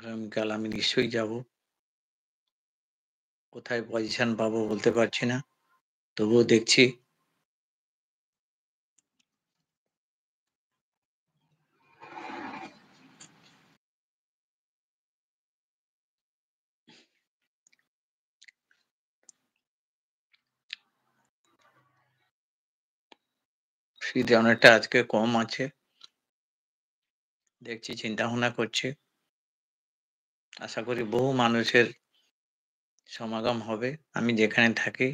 আগামীকাল আমি নিশ্চয়ই যাব। কোথায় পজিশন পাবো বলতে পারছি না। তবুও দেখছি। শীত অনেকটা আজকে কম আছে। দেখছি, চিন্তা-ভাবনা করছি। আশা করি বহু মানুষের সমাগম হবে। আমি যেখানে থাকি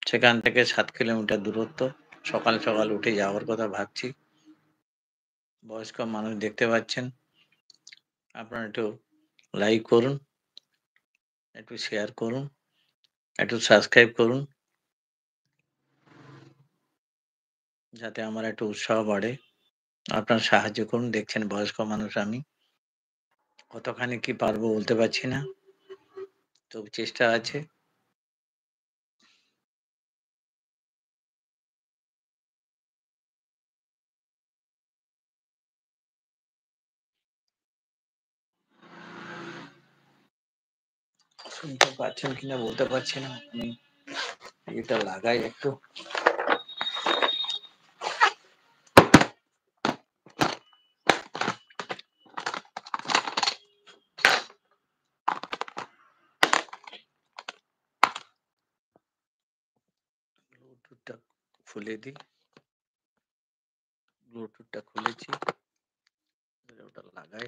সেখান থেকে ৭ কিলোমিটার দূরত্ব। সকাল, সকাল উঠে যাওয়ার কথা ভাবছি। বয়স্ক মানুষ দেখতে পাচ্ছেন। আপনারা একটু লাইক করুন, একটু শেয়ার করুন, একটু সাবস্ক্রাইব করুন। যাতে আমার একটু উৎসাহ বাড়ে। আপনারা সাহায্য করুন। দেখছেন বয়স্ক মানুষ আমি। কতখানি কি পারবো বলতে পারছি না। তবু চেষ্টা আছে। শুনতে পাচ্ছেন কিনা বলতে পারছি না। আমি এটা লাগাই একটু। ব্লুটুথটা খুলে দিই। ব্লুটুথটা খুলেছি। ওটা লাগাই।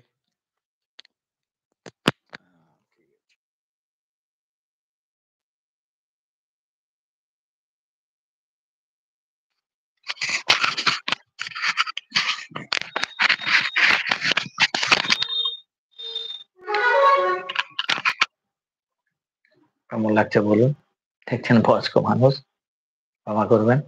ঠিক আছে। কেমন লাগছে বলুন? দেখছেন বয়স্ক মানুষ। ক্ষমা করবেন।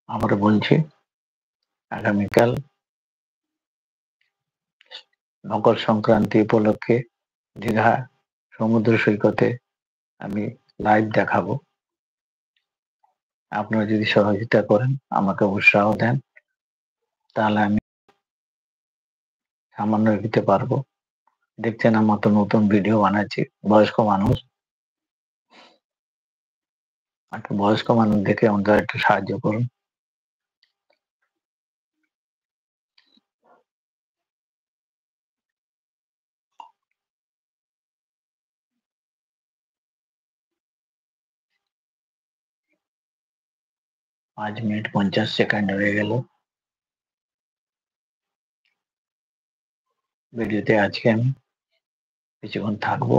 আমরা বলছি আগামীকাল মকর সংক্রান্তি উপলক্ষে দীঘা সমুদ্র সৈকতে আমি লাইভ দেখাবো। আপনারা যদি সহযোগিতা করেন, আমাকে উৎসাহ দেন, তাহলে আমি সামান্য এগোতে পারবো। দেখছেন আমার তো নতুন ভিডিও বানাচ্ছি। বয়স্ক মানুষ, একটা বয়স্ক মানুষ দেখে আমাদের একটু সাহায্য করুন। পাঁচ মিনিট 50 সেকেন্ড হয়ে গেল। ভিডিওতে আজকে আমি কিছুক্ষণ থাকবো।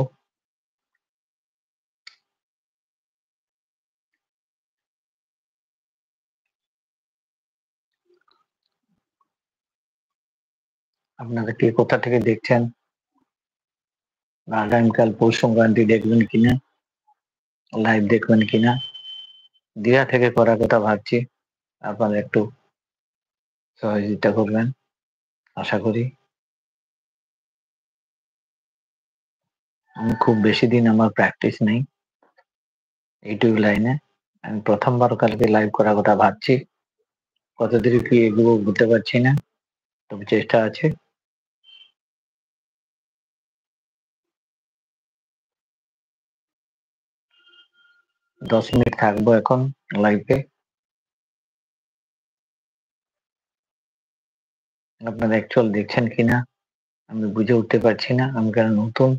আপনারা কে কোথা থেকে দেখছেন, আগামীকাল পৌষ সংক্রান্তি দেখবেন কিনা, লাইভ দেখবেন কিনা, দীঘা থেকে করার কথা ভাবছি। আপনারা একটু সহযোগিতা করবেন আশা করি। আমি খুব বেশি দিন আমার প্র্যাকটিস নেই ইউটিউব লাইনে। আমি প্রথমবার কালকে লাইভ করার কথা ভাবছি। কত দূর কি এগুলো বুঝতে পারছি না, তবে চেষ্টা আছে। দশ মিনিট থাকবো এখন লাইভে। আপনারা অ্যাকচুয়াল দেখছেন কিনা আমি বুঝে উঠতে পারছি না। আমি কারণ নতুন,